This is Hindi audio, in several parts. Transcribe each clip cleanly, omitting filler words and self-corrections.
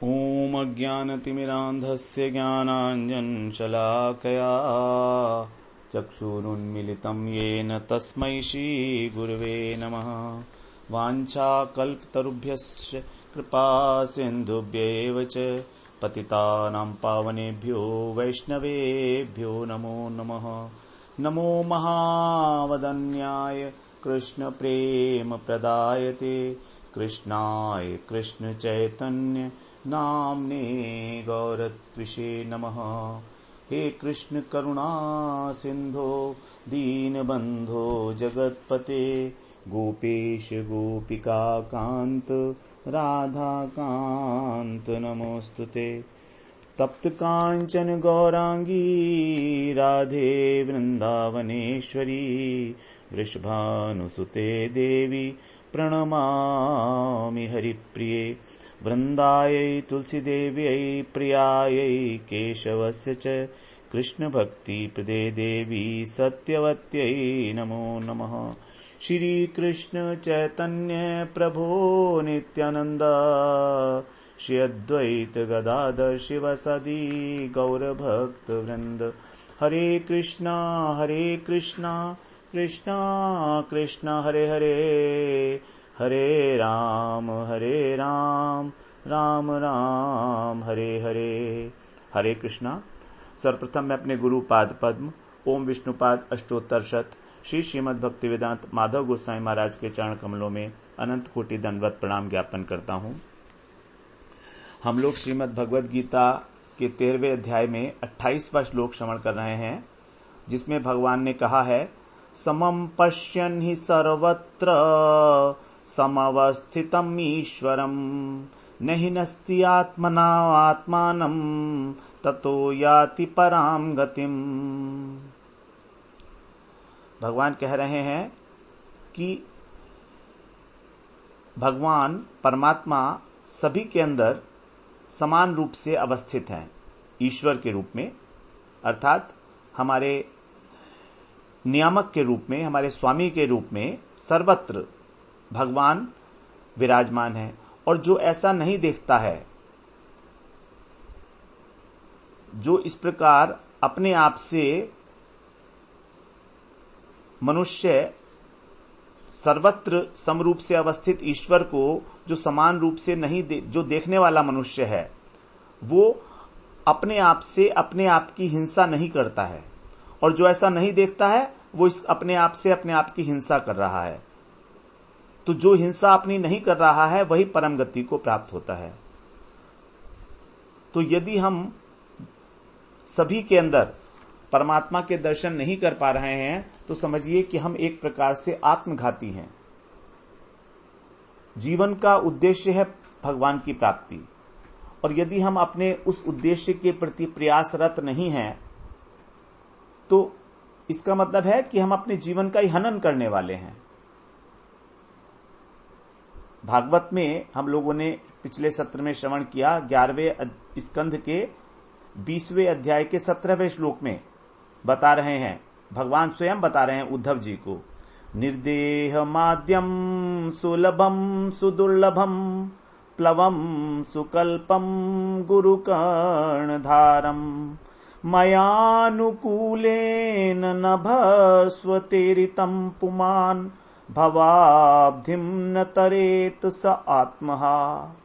ॐ अज्ञानतिमिरान्धस्य ज्ञानाञ्जनशलाकया चक्षुरुन्मीलितं येन तस्मै श्रीगुरवे नमः। वाञ्छाकल्पतरुभ्यश्च कृपासिन्धुभ्यैव च पतितानां पावनेभ्यो वैष्णवेभ्यो नमो नमः। नमो महावदन्याय कृष्णप्रेमप्रदायते कृष्णाय कृष्णचैतन्य नाम्ने गौरत्विषे नमः। हे कृष्ण करुणा सिंधो दीनबंधो जगत्पते गोपेश गोपिका कांत राधा कांत नमोस्तुते। तप्त कांचन गौरांगी राधे वृंदावनेश्वरी वृषभानुसुते देवी प्रणमामि हरिप्रिये। वृंदायै तुलसीदेव्यै प्रियायै केशवस्य च कृष्णभक्तिप्रदे देवी सत्यवत्यै नमो नमः। श्री कृष्ण चैतन्य प्रभो नित्यानंद श्री अद्वैत गदाधर शिवसदि गौरभक्तवृंद। हरे कृष्णा कृष्णा कृष्णा हरे हरे, हरे राम राम राम हरे हरे। हरे कृष्णा। सर्वप्रथम मैं अपने गुरु पाद पद्म ओम विष्णुपाद अष्टोत्तर शत श्री श्रीमद् भक्तिवेदांत माधव गोस्वामी महाराज के चरण कमलों में अनंत कोटि दंडवत प्रणाम ज्ञापन करता हूँ। हम लोग श्रीमद् भगवद गीता के 13वें अध्याय में 28वां श्लोक श्रवण कर रहे हैं, जिसमें भगवान ने कहा है, समं पश्यन् हि सर्वत्र समवस्थितम् ईश्वरम् न हि नस्ति आत्मना आत्मानं ततो याति पराम गतिम्। भगवान कह रहे हैं कि भगवान परमात्मा सभी के अंदर समान रूप से अवस्थित हैं, ईश्वर के रूप में, अर्थात हमारे नियामक के रूप में, हमारे स्वामी के रूप में सर्वत्र भगवान विराजमान है। और जो ऐसा नहीं देखता है, जो इस प्रकार अपने आप से मनुष्य सर्वत्र समरूप से अवस्थित ईश्वर को जो समान रूप से नहीं जो देखने वाला मनुष्य है, वो अपने आप से अपने आप की हिंसा नहीं करता है। और जो ऐसा नहीं देखता है, वो इस अपने आप से अपने आप की हिंसा कर रहा है। तो जो हिंसा अपनी नहीं कर रहा है, वही परम गति को प्राप्त होता है। तो यदि हम सभी के अंदर परमात्मा के दर्शन नहीं कर पा रहे हैं, तो समझिए कि हम एक प्रकार से आत्मघाती हैं। जीवन का उद्देश्य है भगवान की प्राप्ति, और यदि हम अपने उस उद्देश्य के प्रति प्रयासरत नहीं हैं, तो इसका मतलब है कि हम अपने जीवन का ही हनन करने वाले हैं। भागवत में हम लोगों ने पिछले सत्र में श्रवण किया, 11वें स्कंध के 20वें अध्याय के 17वें श्लोक में बता रहे हैं, भगवान स्वयं बता रहे हैं उद्धव जी को, निर्देह माद्यम सुलभम सुदुर्लभम प्लवम सुकल्पम गुरुकर्णधारम मयानुकूलेन नभस्वतेरितं पुमान् भवाब्धिं न तरेत स आत्महा।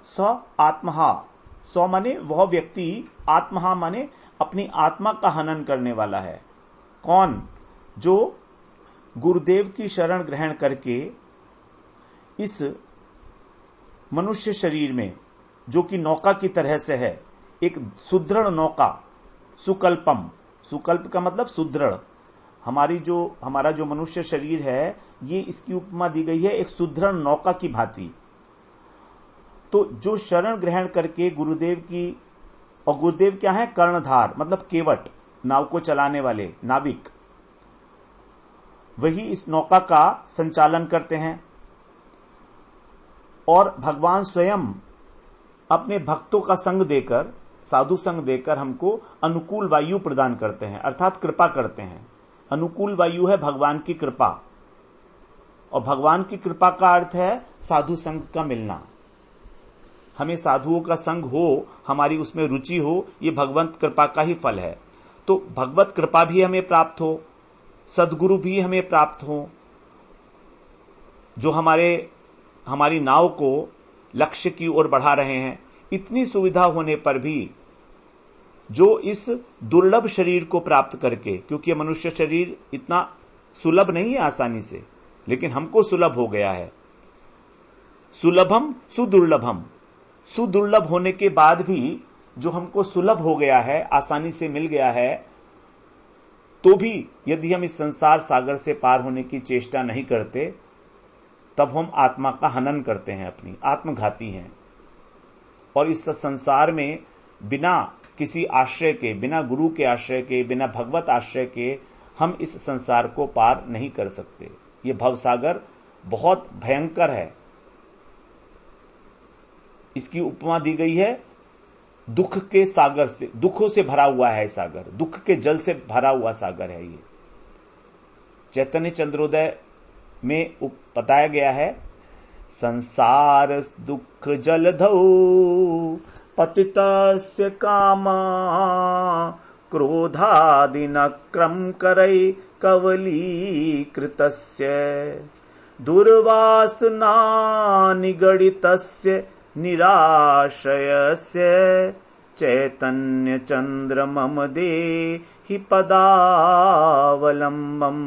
स आत्महा, सौ माने वह व्यक्ति, आत्महा माने अपनी आत्मा का हनन करने वाला है। कौन? जो गुरुदेव की शरण ग्रहण करके इस मनुष्य शरीर में, जो कि नौका की तरह से है, एक सुदृढ़ नौका, सुकल्पम, सुकल्प का मतलब सुदृढ़, हमारा जो मनुष्य शरीर है, ये इसकी उपमा दी गई है एक सुदृढ़ नौका की भांति। तो जो शरण ग्रहण करके गुरुदेव की, और गुरुदेव क्या है? कर्णधार, मतलब केवट, नाव को चलाने वाले नाविक, वही इस नौका का संचालन करते हैं। और भगवान स्वयं अपने भक्तों का संग देकर, साधु संग देकर हमको अनुकूल वायु प्रदान करते हैं, अर्थात कृपा करते हैं। अनुकूल वायु है भगवान की कृपा, और भगवान की कृपा का अर्थ है साधु संग का मिलना। हमें साधुओं का संग हो, हमारी उसमें रुचि हो, ये भगवंत कृपा का ही फल है। तो भगवत कृपा भी हमें प्राप्त हो, सद्गुरु भी हमें प्राप्त हो, जो हमारी नाव को लक्ष्य की ओर बढ़ा रहे हैं। इतनी सुविधा होने पर भी जो इस दुर्लभ शरीर को प्राप्त करके, क्योंकि ये मनुष्य शरीर इतना सुलभ नहीं है आसानी से, लेकिन हमको सुलभ हो गया है। सुलभम सुदुर्लभम, सुदुर्लभ होने के बाद भी जो हमको सुलभ हो गया है, आसानी से मिल गया है, तो भी यदि हम इस संसार सागर से पार होने की चेष्टा नहीं करते, तब हम आत्मा का हनन करते हैं, अपनी आत्मघाती हैं। और इस संसार में बिना किसी आश्रय के, बिना गुरु के आश्रय के, बिना भगवत आश्रय के हम इस संसार को पार नहीं कर सकते। ये भवसागर बहुत भयंकर है। इसकी उपमा दी गई है दुख के सागर से, दुखों से भरा हुआ है सागर, दुख के जल से भरा हुआ सागर है ये। चैतन्य चंद्रोदय में बताया गया है, संसार दुख जलधौ पतितस्य कामा क्रोधादिनक्रम करई कवलीकृतस्य दुर्वासना निगडितस्य निराश्रयस्य चैतन्य चंद्र मम देहि पदावलंबम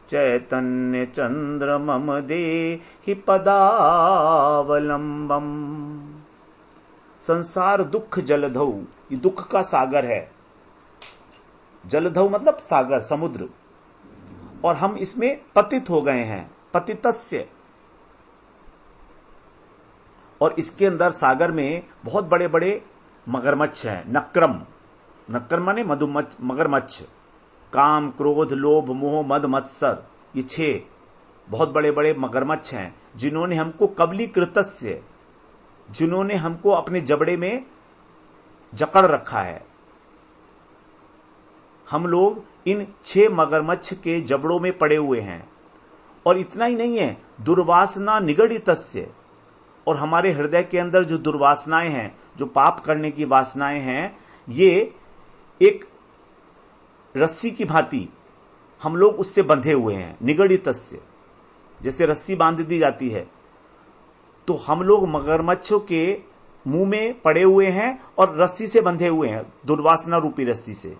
चैतन्य चंद्र मम देहि पदावलंबम। संसार दुख जलधौ, ये दुख का सागर है। जलधौ मतलब सागर, समुद्र, और हम इसमें पतित हो गए हैं, पतितस्य। और इसके अंदर सागर में बहुत बड़े बड़े मगरमच्छ हैं, नक्रम, नक्रम माने मधुमच्छ, मगरमच्छ। काम, क्रोध, लोभ, मोह, मद, मत्सर, ये 6 बहुत बड़े बड़े मगरमच्छ हैं, जिन्होंने हमको कबलीकृतस्य, जिन्होंने हमको अपने जबड़े में जकड़ रखा है। हम लोग इन 6 मगरमच्छ के जबड़ों में पड़े हुए हैं। और इतना ही नहीं है, दुर्वासना निगडितस्य, और हमारे हृदय के अंदर जो दुर्वासनाएं हैं, जो पाप करने की वासनाएं हैं, ये एक रस्सी की भांति हम लोग उससे बंधे हुए हैं। निगडितस्य, जैसे रस्सी बांध दी जाती है, तो हम लोग मगरमच्छों के मुंह में पड़े हुए हैं और रस्सी से बंधे हुए हैं, दुर्वासना रूपी रस्सी से।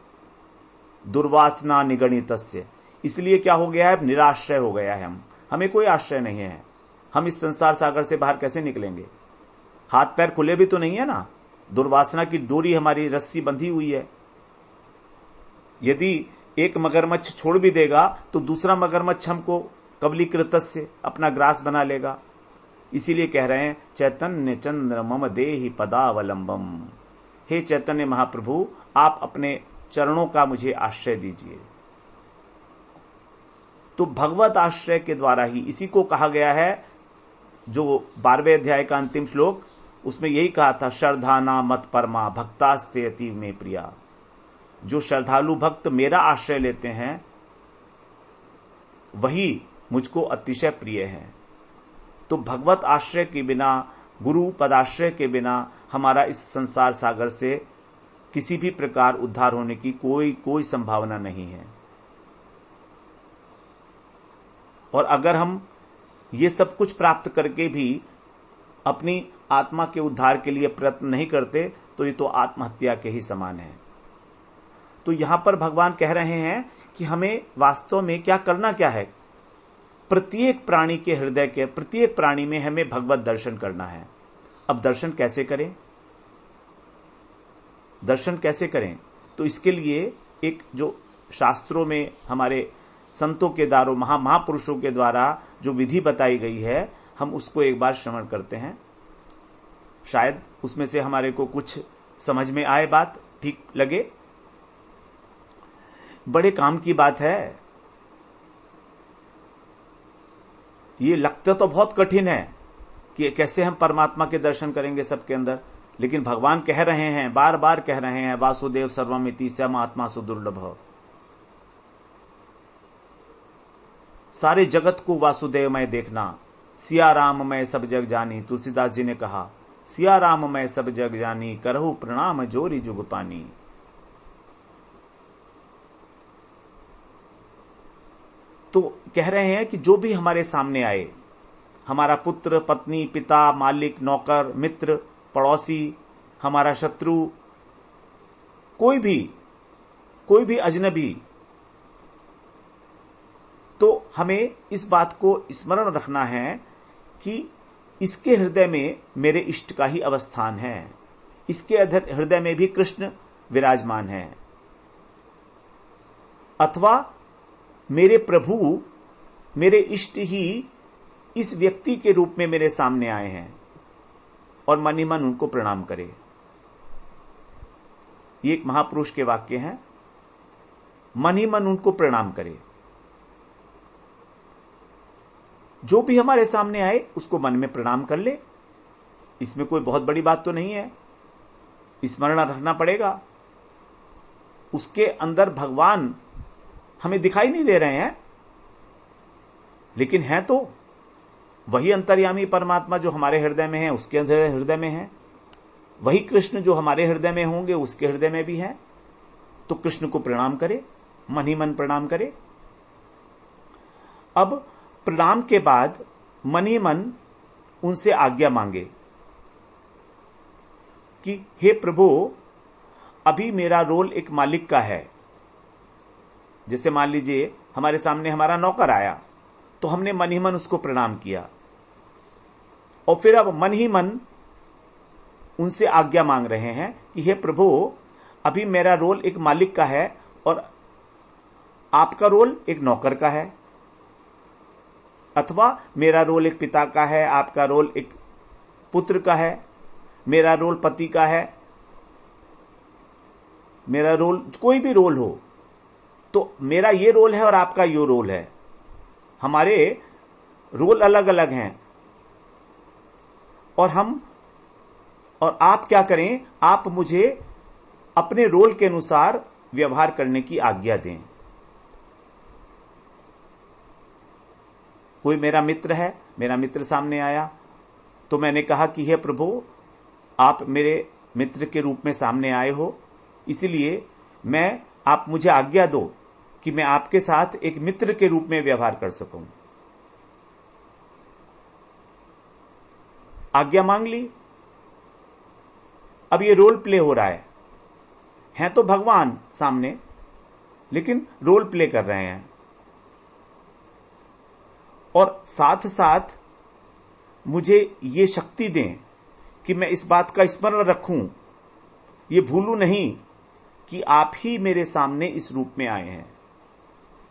दुर्वासना निगणितस्य, इसलिए क्या हो गया है, निराश्रय हो गया है। हमें कोई आश्रय नहीं है। हम इस संसार सागर से बाहर कैसे निकलेंगे? हाथ पैर खुले भी तो नहीं है ना, दुर्वासना की डोरी हमारी रस्सी बंधी हुई है। यदि एक मगरमच्छ छोड़ भी देगा तो दूसरा मगरमच्छ हमको कबलीकृतस्य अपना ग्रास बना लेगा। इसीलिए कह रहे हैं, चैतन्य चंद्र मम देहि पदावलंबम। हे चैतन्य महाप्रभु, आप अपने चरणों का मुझे आश्रय दीजिए। तो भगवत आश्रय के द्वारा ही, इसी को कहा गया है, जो 12वें अध्याय का अंतिम श्लोक, उसमें यही कहा था, श्रद्धाना मत परमा भक्तास्ते अतीव में प्रिया। जो श्रद्धालु भक्त मेरा आश्रय लेते हैं वही मुझको अतिशय प्रिय है। तो भगवत आश्रय के बिना, गुरु पदाश्रय के बिना हमारा इस संसार सागर से किसी भी प्रकार उद्धार होने की कोई संभावना नहीं है। और अगर हम ये सब कुछ प्राप्त करके भी अपनी आत्मा के उद्धार के लिए प्रयत्न नहीं करते, तो ये तो आत्महत्या के ही समान है। तो यहां पर भगवान कह रहे हैं कि हमें वास्तव में क्या करना क्या है। प्रत्येक प्राणी के हृदय के प्रत्येक प्राणी में हमें भगवत दर्शन करना है। अब दर्शन कैसे करें? दर्शन कैसे करें? तो इसके लिए एक जो शास्त्रों में हमारे संतों के द्वारा, महापुरुषों के द्वारा जो विधि बताई गई है, हम उसको एक बार श्रवण करते हैं। शायद उसमें से हमारे को कुछ समझ में आए, बात ठीक लगे। बड़े काम की बात है। ये लगता तो बहुत कठिन है कि कैसे हम परमात्मा के दर्शन करेंगे सबके अंदर, लेकिन भगवान कह रहे हैं, बार बार कह रहे हैं, वासुदेव सर्वमिति स महात्मा सुदुर्लभ। सारे जगत को वासुदेवमय देखना, सिया राममय सब जग जानी, तुलसीदास जी ने कहा। सिया राम मैं सब जग जानी, करहु प्रणाम जोरी जुग पानी। तो कह रहे हैं कि जो भी हमारे सामने आए, हमारा पुत्र, पत्नी, पिता, मालिक, नौकर, मित्र, पड़ोसी, हमारा शत्रु, कोई भी अजनबी, तो हमें इस बात को स्मरण रखना है कि इसके हृदय में मेरे इष्ट का ही अवस्थान है, इसके हृदय में भी कृष्ण विराजमान है, अथवा मेरे प्रभु, मेरे इष्ट ही इस व्यक्ति के रूप में मेरे सामने आए हैं, और मन ही मन उनको प्रणाम करे। ये एक महापुरुष के वाक्य हैं, मन ही मन उनको प्रणाम करे। जो भी हमारे सामने आए उसको मन में प्रणाम कर ले, इसमें कोई बहुत बड़ी बात तो नहीं है। स्मरण रखना पड़ेगा, उसके अंदर भगवान हमें दिखाई नहीं दे रहे हैं, लेकिन है तो वही अंतर्यामी परमात्मा जो हमारे हृदय में है, उसके हृदय में है। वही कृष्ण जो हमारे हृदय में होंगे उसके हृदय में भी है। तो कृष्ण को प्रणाम करे, मन ही मन प्रणाम करे। अब प्रणाम के बाद मन ही मन उनसे आज्ञा मांगे कि हे प्रभु, अभी मेरा रोल एक मालिक का है। जैसे मान लीजिए हमारे सामने हमारा नौकर आया, तो हमने मन ही मन उसको प्रणाम किया, और फिर अब मन ही मन उनसे आज्ञा मांग रहे हैं कि हे प्रभु, अभी मेरा रोल एक मालिक का है और आपका रोल एक नौकर का है, अथवा मेरा रोल एक पिता का है, आपका रोल एक पुत्र का है, मेरा रोल पति का है, मेरा रोल कोई भी रोल हो, तो मेरा ये रोल है और आपका ये रोल है। हमारे रोल अलग अलग हैं, और आप क्या करें, आप मुझे अपने रोल के अनुसार व्यवहार करने की आज्ञा दें। कोई मेरा मित्र है, मेरा मित्र सामने आया, तो मैंने कहा कि हे प्रभु, आप मेरे मित्र के रूप में सामने आए हो, इसलिए आप मुझे आज्ञा दो कि मैं आपके साथ एक मित्र के रूप में व्यवहार कर सकूं। आज्ञा मांग ली। अब ये रोल प्ले हो रहा है तो भगवान सामने, लेकिन रोल प्ले कर रहे हैं। और साथ साथ मुझे ये शक्ति दें कि मैं इस बात का स्मरण रखूं, ये भूलूं नहीं कि आप ही मेरे सामने इस रूप में आए हैं,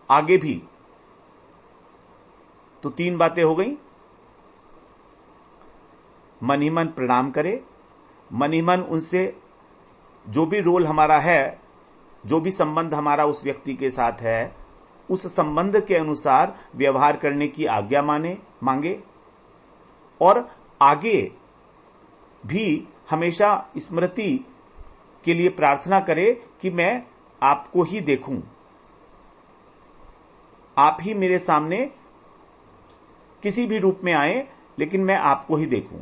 आगे भी। तो 3 बातें हो गई। मन ही मन प्रणाम करे, मन ही मन उनसे जो भी रोल हमारा है, जो भी संबंध हमारा उस व्यक्ति के साथ है, उस संबंध के अनुसार व्यवहार करने की आज्ञा मांगे, और आगे भी हमेशा स्मृति के लिए प्रार्थना करे कि मैं आपको ही देखूं, आप ही मेरे सामने किसी भी रूप में आए, लेकिन मैं आपको ही देखूं।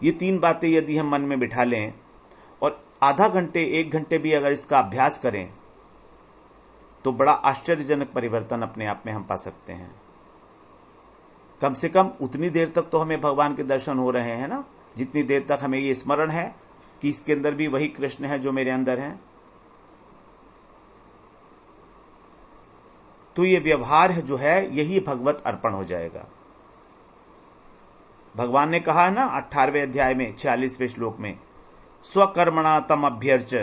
ये 3 बातें यदि हम मन में बिठा लें और आधा घंटे 1 घंटे भी अगर इसका अभ्यास करें, तो बड़ा आश्चर्यजनक परिवर्तन अपने आप में हम पा सकते हैं। कम से कम उतनी देर तक तो हमें भगवान के दर्शन हो रहे हैं ना, जितनी देर तक हमें ये स्मरण है कि इसके अंदर भी वही कृष्ण है जो मेरे अंदर है। तो ये व्यवहार जो है, यही भगवत अर्पण हो जाएगा। भगवान ने कहा है ना 18वें अध्याय में 46वें श्लोक में, स्वकर्मणा तम अभ्यर्च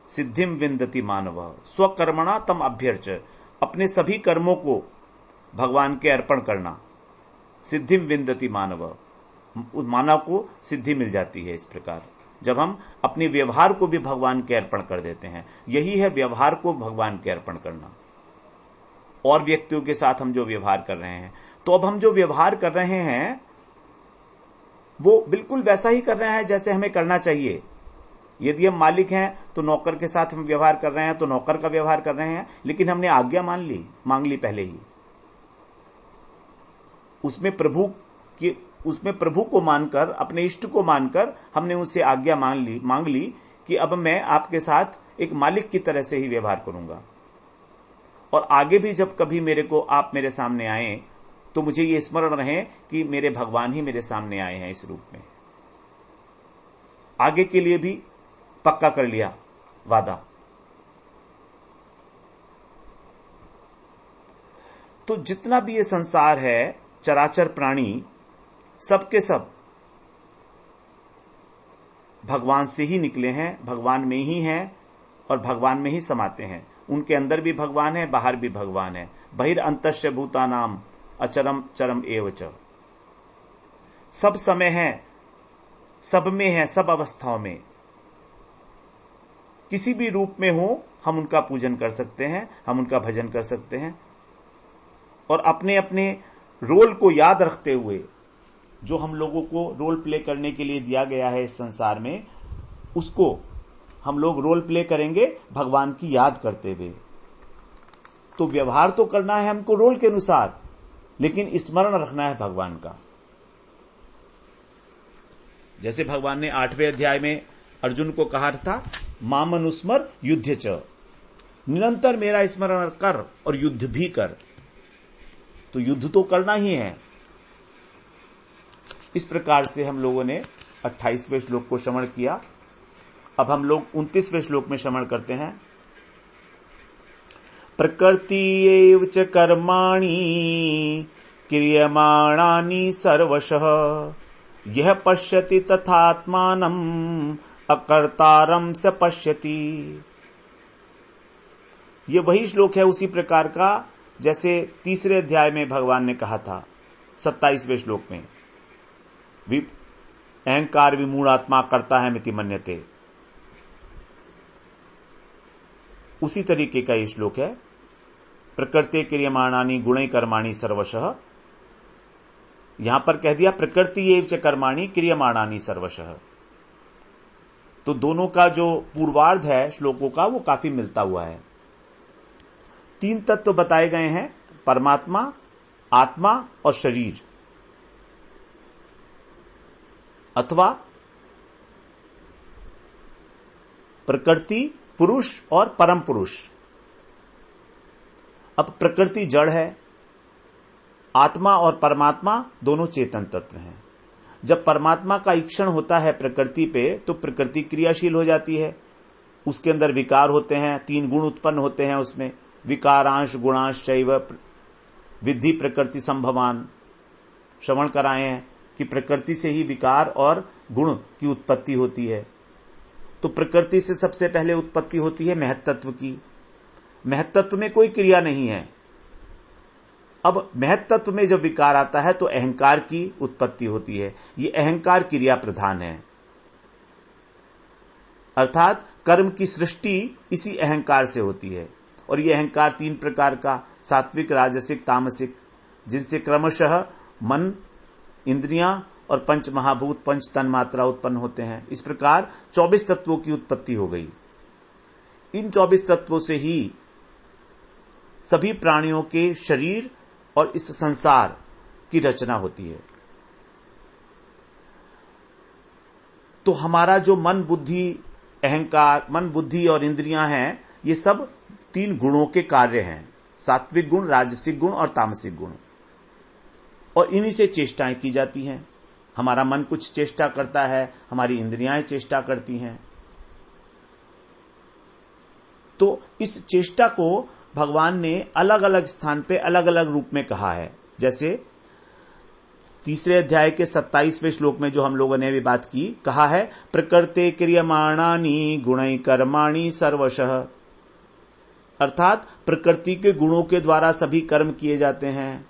सिद्धिम विंदति मानव। स्वकर्मणा तम अभ्यर्च, अपने सभी कर्मों को भगवान के अर्पण करना। सिद्धिम विंदति मानव, मानव को सिद्धि मिल जाती है। इस प्रकार जब हम अपने व्यवहार को भी भगवान के अर्पण कर देते हैं, यही है व्यवहार को भगवान के अर्पण करना। और व्यक्तियों के साथ हम जो व्यवहार कर रहे हैं, तो अब हम जो व्यवहार कर रहे हैं वो बिल्कुल वैसा ही कर रहे हैं जैसे हमें करना चाहिए। यदि हम मालिक हैं तो नौकर के साथ हम व्यवहार कर रहे हैं, तो नौकर का व्यवहार कर रहे हैं, लेकिन हमने आज्ञा मांग ली पहले ही। उसमें प्रभु को मानकर, अपने इष्ट को मानकर हमने उनसे आज्ञा मांग ली कि अब मैं आपके साथ एक मालिक की तरह से ही व्यवहार करूंगा, और आगे भी जब कभी आप मेरे सामने आए तो मुझे ये स्मरण रहे कि मेरे भगवान ही मेरे सामने आए हैं इस रूप में। आगे के लिए भी पक्का कर लिया वादा। तो जितना भी ये संसार है, चराचर प्राणी, सबके सब भगवान से ही निकले हैं, भगवान में ही हैं और भगवान में ही समाते हैं। उनके अंदर भी भगवान है, बाहर भी भगवान है। बहिर्अन्तश्च भूतानाम अचरम चरम एवच। सब समय है, सब में है, सब अवस्थाओं में, किसी भी रूप में हो हम उनका पूजन कर सकते हैं, हम उनका भजन कर सकते हैं। और अपने अपने रोल को याद रखते हुए, जो हम लोगों को रोल प्ले करने के लिए दिया गया है इस संसार में, उसको हम लोग रोल प्ले करेंगे भगवान की याद करते हुए। तो व्यवहार तो करना है हमको रोल के अनुसार, लेकिन स्मरण रखना है भगवान का। जैसे भगवान ने 8वें अध्याय में अर्जुन को कहा था, मामनुस्मर युद्ध च, निरंतर मेरा स्मरण कर और युद्ध भी कर। तो युद्ध तो करना ही है। इस प्रकार से हम लोगों ने 28वें श्लोक को श्रवण किया। अब हम लोग 29वें श्लोक में श्रवण करते हैं। प्रकृति एव च कर्माणि क्रियमाणानि सर्वशः यह पश्यति तथात्मानम् अकर्तारं स पश्यति। ये वही श्लोक है उसी प्रकार का जैसे 3रे अध्याय में भगवान ने कहा था 27वें श्लोक में, अहंकार विमूढ़ात्मा करता है मिति मन्यते। उसी तरीके का ये श्लोक है। प्रकृति क्रियमाणानि गुणै कर्माणि सर्वशः। यहां पर कह दिया प्रकृति एव च कर्माणि क्रियमाणानि सर्वशः। तो दोनों का जो पूर्वार्ध है श्लोकों का वो काफी मिलता हुआ है। 3 तत्व बताए गए हैं, परमात्मा, आत्मा और शरीर, अथवा प्रकृति, पुरुष और परम पुरुष। अब प्रकृति जड़ है, आत्मा और परमात्मा दोनों चेतन तत्व हैं। जब परमात्मा का ईक्षण होता है प्रकृति पे तो प्रकृति क्रियाशील हो जाती है, उसके अंदर विकार होते हैं, 3 गुण उत्पन्न होते हैं उसमें, विकारांश गुणांश चैव विद्धि प्रकृति संभवान। श्रवण कराए हैं कि प्रकृति से ही विकार और गुण की उत्पत्ति होती है। तो प्रकृति से सबसे पहले उत्पत्ति होती है महत्त्व की। महत्त्व में कोई क्रिया नहीं है। अब महत्त्व में जब विकार आता है तो अहंकार की उत्पत्ति होती है। ये अहंकार क्रिया प्रधान है, अर्थात कर्म की सृष्टि इसी अहंकार से होती है। और ये अहंकार 3 प्रकार का, सात्विक, राजसिक, तामसिक, जिनसे क्रमशः मन, इंद्रियां और 5 महाभूत, 5 तन्मात्रा उत्पन्न होते हैं। इस प्रकार 24 तत्वों की उत्पत्ति हो गई। इन 24 तत्वों से ही सभी प्राणियों के शरीर और इस संसार की रचना होती है। तो हमारा जो मन, बुद्धि, अहंकार, मन, बुद्धि और इंद्रियां हैं, ये सब 3 गुणों के कार्य हैं, सात्विक गुण, राजसिक गुण और तामसिक गुण। और इन्हीं से चेष्टाएं की जाती हैं। हमारा मन कुछ चेष्टा करता है, हमारी इंद्रियां चेष्टा करती हैं। तो इस चेष्टा को भगवान ने अलग अलग स्थान पे अलग अलग रूप में कहा है। जैसे 3रे अध्याय के 27वें श्लोक में जो हम लोगों ने भी बात की, कहा है प्रकृते क्रियमाणानि गुणै कर्माणि सर्वशः, अर्थात प्रकृति के गुणों के द्वारा सभी कर्म किए जाते हैं।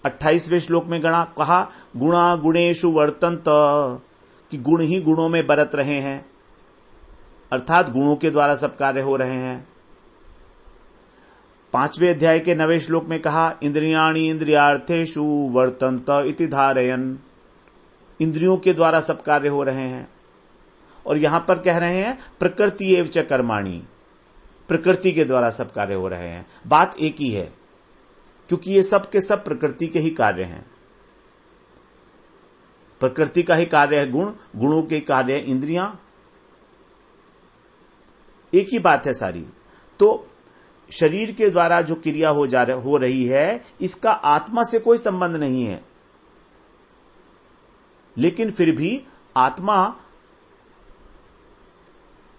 28वें श्लोक में कहा गुणा गुणेषु वर्तन्त, कि गुण ही गुणों में बरत रहे हैं, अर्थात गुणों के द्वारा सब कार्य हो रहे हैं। 5वें अध्याय के 9वें श्लोक में कहा इंद्रियाणि इंद्रियार्थेषु वर्तन्त इति धारयन्, इंद्रियों के द्वारा सब कार्य हो रहे हैं। और यहां पर कह रहे हैं प्रकृति एव च कर्माणि, प्रकृति के द्वारा सब कार्य हो रहे हैं। बात एक ही है। क्योंकि ये सब के सब प्रकृति के ही कार्य हैं। प्रकृति का ही कार्य है गुण, गुणों के कार्य है इंद्रियां, एक ही बात है सारी। तो शरीर के द्वारा जो क्रिया हो रही है, इसका आत्मा से कोई संबंध नहीं है, लेकिन फिर भी आत्मा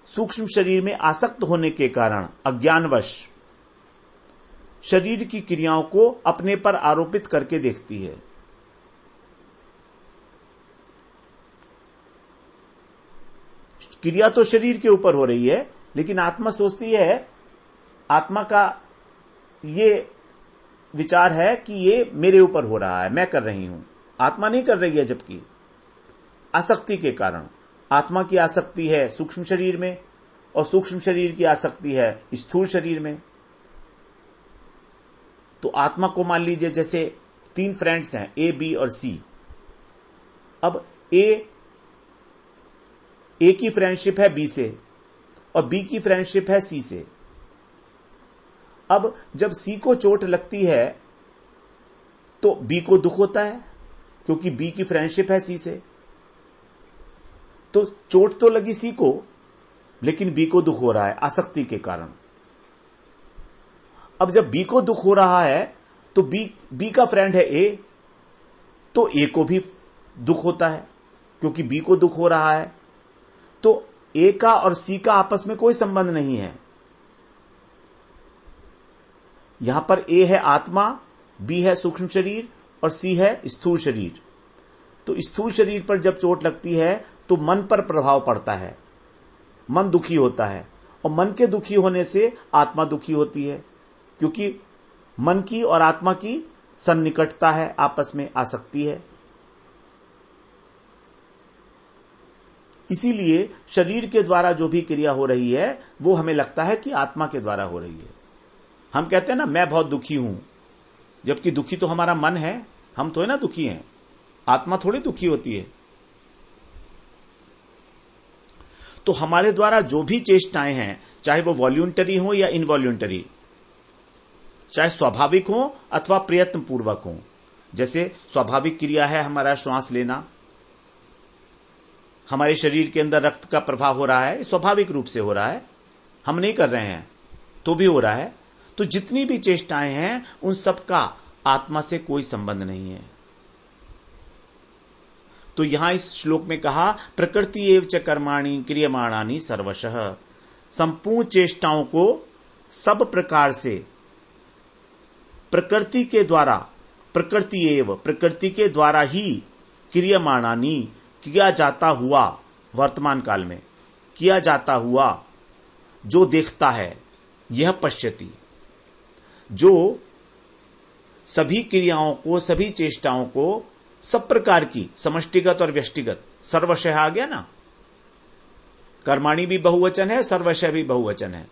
सूक्ष्म शरीर में आसक्त होने के कारण अज्ञानवश शरीर की क्रियाओं को अपने पर आरोपित करके देखती है। क्रिया तो शरीर के ऊपर हो रही है, लेकिन आत्मा सोचती है, आत्मा का ये विचार है कि ये मेरे ऊपर हो रहा है, मैं कर रही हूं। आत्मा नहीं कर रही है, जबकि आसक्ति के कारण। आत्मा की आसक्ति है सूक्ष्म शरीर में और सूक्ष्म शरीर की आसक्ति है स्थूल शरीर में। तो आत्मा को मान लीजिए जैसे 3 फ्रेंड्स हैं, ए, बी और सी। अब ए की फ्रेंडशिप है बी से और बी की फ्रेंडशिप है सी से। अब जब सी को चोट लगती है तो बी को दुख होता है, क्योंकि बी की फ्रेंडशिप है सी से। तो चोट तो लगी सी को, लेकिन बी को दुख हो रहा है आसक्ति के कारण। अब जब बी को दुख हो रहा है तो बी का फ्रेंड है ए, तो ए को भी दुख होता है, क्योंकि बी को दुख हो रहा है। तो ए का और सी का आपस में कोई संबंध नहीं है। यहां पर ए है आत्मा, बी है सूक्ष्म शरीर और सी है स्थूल शरीर। तो स्थूल शरीर पर जब चोट लगती है तो मन पर प्रभाव पड़ता है, मन दुखी होता है, और मन के दुखी होने से आत्मा दुखी होती है, क्योंकि मन की और आत्मा की सन्निकटता है, आपस में आसक्ति है। इसीलिए शरीर के द्वारा जो भी क्रिया हो रही है वो हमें लगता है कि आत्मा के द्वारा हो रही है। हम कहते हैं ना, मैं बहुत दुखी हूं, जबकि दुखी तो हमारा मन है, हम तो है ना दुखी हैं, आत्मा थोड़ी दुखी होती है। तो हमारे द्वारा जो भी चेष्टाएं हैं, चाहे वो वॉल्यूंटरी हो या इनवॉल्यूंटरी, चाहे स्वाभाविक हो अथवा प्रयत्न पूर्वक हो। जैसे स्वाभाविक क्रिया है हमारा श्वास लेना, हमारे शरीर के अंदर रक्त का प्रवाह हो रहा है, स्वाभाविक रूप से हो रहा है, हम नहीं कर रहे हैं तो भी हो रहा है। तो जितनी भी चेष्टाएं हैं उन सब का आत्मा से कोई संबंध नहीं है। तो यहां इस श्लोक में कहा, प्रकृति एव च कर्माणि क्रियमाणानि सर्वशः। संपूर्ण चेष्टाओं को सब प्रकार से प्रकृति के द्वारा, प्रकृति एव प्रकृति के द्वारा ही क्रियमाणानि किया जाता हुआ, वर्तमान काल में किया जाता हुआ जो देखता है, यह पश्यति, जो सभी क्रियाओं को, सभी चेष्टाओं को, सब प्रकार की समष्टिगत और व्यष्टिगत, सर्वशः आ गया ना, कर्माणि भी बहुवचन है, सर्वशः भी बहुवचन है।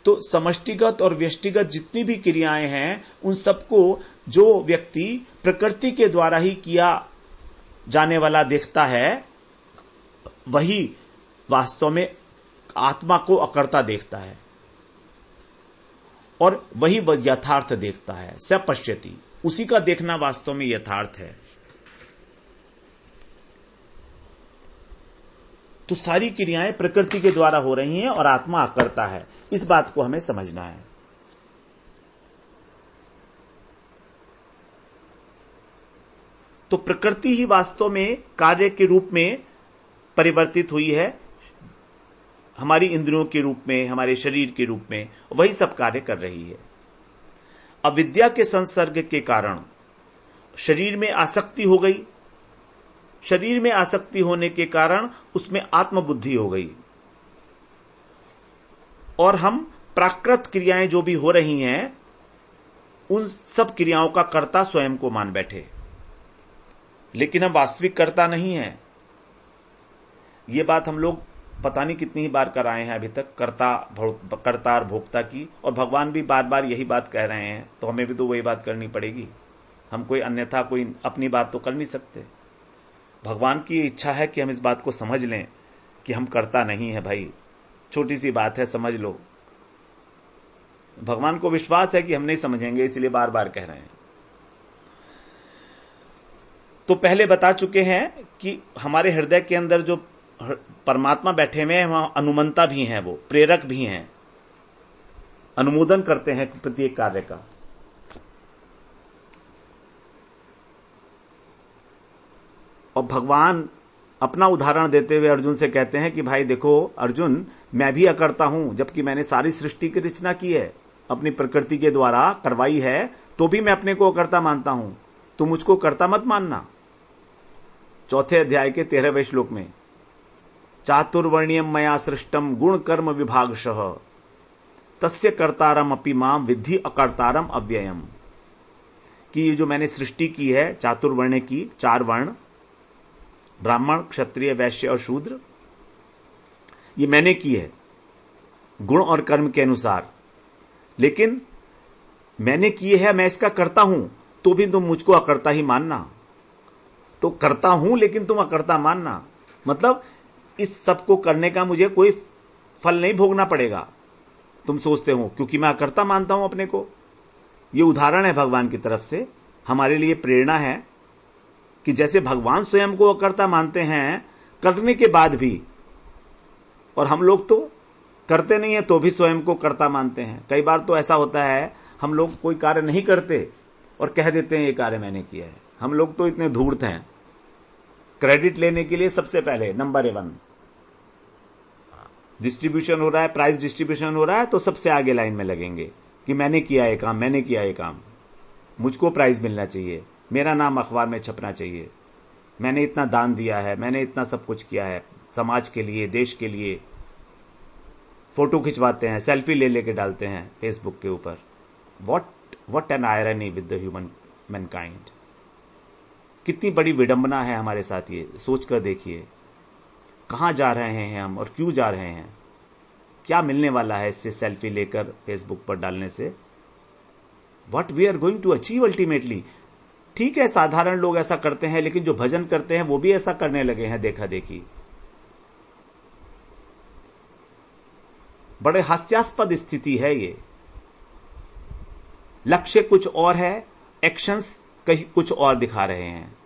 तो समष्टिगत और व्यष्टिगत जितनी भी क्रियाएं हैं उन सबको जो व्यक्ति प्रकृति के द्वारा ही किया जाने वाला देखता है, वही वास्तव में आत्मा को अकर्ता देखता है और वही यथार्थ देखता है। स पश्यति, उसी का देखना वास्तव में यथार्थ है। तो सारी क्रियाएं प्रकृति के द्वारा हो रही हैं और आत्मा अकर्ता है, इस बात को हमें समझना है। तो प्रकृति ही वास्तव में कार्य के रूप में परिवर्तित हुई है, हमारी इंद्रियों के रूप में, हमारे शरीर के रूप में, वही सब कार्य कर रही है। अविद्या के संसर्ग के कारण शरीर में आसक्ति हो गई, शरीर में आसक्ति होने के कारण उसमें आत्मबुद्धि हो गई, और हम प्राकृत क्रियाएं जो भी हो रही हैं उन सब क्रियाओं का कर्ता स्वयं को मान बैठे, लेकिन हम वास्तविक कर्ता नहीं है। ये बात हम लोग पता नहीं कितनी ही बार कराए हैं अभी तक, कर्ता और भोक्ता की, और भगवान भी बार बार यही बात कह रहे हैं, तो हमें भी तो वही बात करनी पड़ेगी। हम कोई अन्यथा कोई अपनी बात तो कर नहीं सकते। भगवान की इच्छा है कि हम इस बात को समझ लें कि हम कर्ता नहीं है। भाई छोटी सी बात है, समझ लो। भगवान को विश्वास है कि हम नहीं समझेंगे, इसलिए बार बार कह रहे हैं। तो पहले बता चुके हैं कि हमारे हृदय के अंदर जो परमात्मा बैठे हुए हैं वहां अनुमंता भी हैं, वो प्रेरक भी हैं, अनुमोदन करते हैं प्रत्येक कार्य का। और भगवान अपना उदाहरण देते हुए अर्जुन से कहते हैं कि भाई देखो अर्जुन, मैं भी अकर्ता हूं, जबकि मैंने सारी सृष्टि की रचना की है, अपनी प्रकृति के द्वारा करवाई है, तो भी मैं अपने को अकर्ता मानता हूं। तुम मुझको कर्ता मत मानना। चौथे अध्याय के 13वें श्लोक में, चातुर्वर्ण्यम मया सृष्टम गुण कर्म विभागशः तस्य कर्तारम अपि माम विद्धि अकर्तारम अव्ययम, कि ये जो मैंने सृष्टि की है चातुर्वर्ण की, 4 वर्ण, ब्राह्मण क्षत्रिय वैश्य और शूद्र, ये मैंने की है गुण और कर्म के अनुसार, लेकिन मैंने की है, मैं इसका करता हूं, तो भी तुम मुझको अकर्ता ही मानना। तो करता हूं लेकिन तुम अकर्ता मानना, मतलब इस सब को करने का मुझे कोई फल नहीं भोगना पड़ेगा, तुम सोचते हो, क्योंकि मैं अकर्ता मानता हूं अपने को। ये उदाहरण है भगवान की तरफ से, हमारे लिए प्रेरणा है कि जैसे भगवान स्वयं को अकर्ता मानते हैं करने के बाद भी, और हम लोग तो करते नहीं है तो भी स्वयं को कर्ता मानते हैं। कई बार तो ऐसा होता है, हम लोग कोई कार्य नहीं करते और कह देते हैं ये कार्य मैंने किया है। हम लोग तो इतने धूर्त हैं, क्रेडिट लेने के लिए सबसे पहले नंबर 1, डिस्ट्रीब्यूशन हो रहा है, प्राइस डिस्ट्रीब्यूशन हो रहा है, तो सबसे आगे लाइन में लगेंगे कि मैंने किया ये काम, मैंने किया ये काम, मुझको प्राइज मिलना चाहिए, मेरा नाम अखबार में छपना चाहिए, मैंने इतना दान दिया है, मैंने इतना सब कुछ किया है समाज के लिए, देश के लिए। फोटो खिंचवाते हैं, सेल्फी ले लेके डालते हैं फेसबुक के ऊपर। What an irony with the human Mankind. कितनी बड़ी विडंबना है हमारे साथ, ये सोचकर देखिए कहां जा रहे हैं हम और क्यों जा रहे हैं, क्या मिलने वाला है इससे सेल्फी लेकर फेसबुक पर डालने से। What we are going to achieve ultimately. ठीक है, साधारण लोग ऐसा करते हैं, लेकिन जो भजन करते हैं वो भी ऐसा करने लगे हैं, देखा देखी। बड़े हास्यास्पद स्थिति है ये। लक्ष्य कुछ और है, एक्शंस कहीं कुछ और दिखा रहे हैं।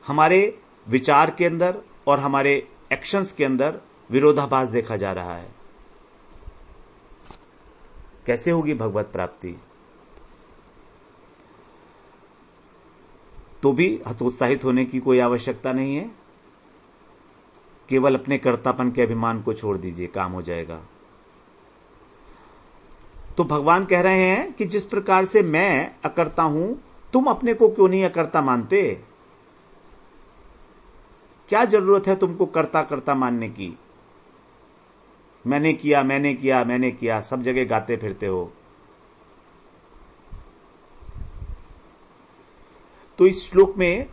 हमारे विचार के अंदर और हमारे एक्शंस के अंदर विरोधाभास देखा जा रहा है। कैसे होगी भगवत प्राप्ति? तो भी हतोत्साहित होने की कोई आवश्यकता नहीं है, केवल अपने कर्तापन के अभिमान को छोड़ दीजिए, काम हो जाएगा। तो भगवान कह रहे हैं कि जिस प्रकार से मैं अकर्ता हूं, तुम अपने को क्यों नहीं अकर्ता मानते? क्या जरूरत है तुमको कर्ता कर्ता मानने की? मैंने किया, मैंने किया, मैंने किया, सब जगह गाते फिरते हो। तो इस श्लोक में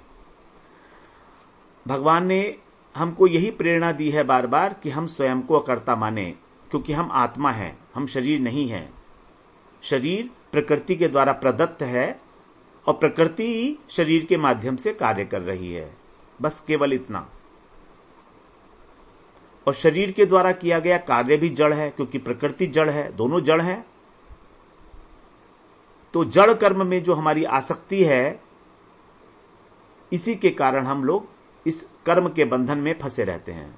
भगवान ने हमको यही प्रेरणा दी है बार बार कि हम स्वयं को अकर्ता माने, क्योंकि हम आत्मा हैं, हम शरीर नहीं हैं। शरीर प्रकृति के द्वारा प्रदत्त है और प्रकृति ही शरीर के माध्यम से कार्य कर रही है, बस केवल इतना। और शरीर के द्वारा किया गया कार्य भी जड़ है, क्योंकि प्रकृति जड़ है, दोनों जड़ हैं। तो जड़ कर्म में जो हमारी आसक्ति है, इसी के कारण हम लोग इस कर्म के बंधन में फंसे रहते हैं,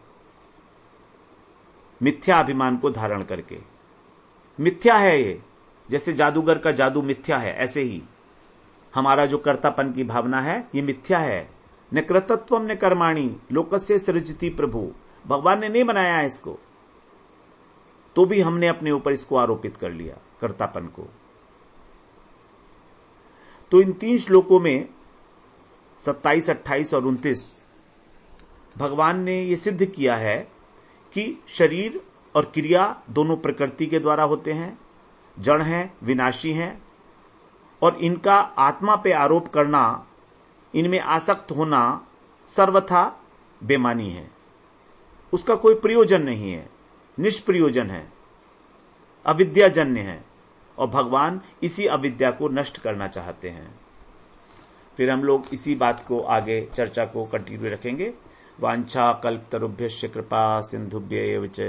मिथ्या अभिमान को धारण करके। मिथ्या है ये, जैसे जादूगर का जादू मिथ्या है, ऐसे ही हमारा जो कर्तापन की भावना है ये मिथ्या है। न कृतत्वम न कर्माणि लोकस्य सृजति प्रभु। भगवान ने नहीं बनाया है इसको, तो भी हमने अपने ऊपर इसको आरोपित कर लिया, कर्तापन को। तो इन 3 श्लोकों में 27, 28 और 29 भगवान ने यह सिद्ध किया है कि शरीर और क्रिया दोनों प्रकृति के द्वारा होते हैं, जड़ हैं, विनाशी हैं, और इनका आत्मा पे आरोप करना, इनमें आसक्त होना सर्वथा बेमानी है। उसका कोई प्रयोजन नहीं है, निष्प्रयोजन है, अविद्याजन्य है, और भगवान इसी अविद्या को नष्ट करना चाहते हैं। फिर हम लोग इसी बात को आगे चर्चा को कंटिन्यू रखेंगे। वांछा कल्पतरुभ्यश्च कृपा सिंधुभ्य एव च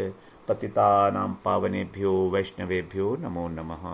पतितानां पावनेभ्यो वैष्णवेभ्यो नमो नमः।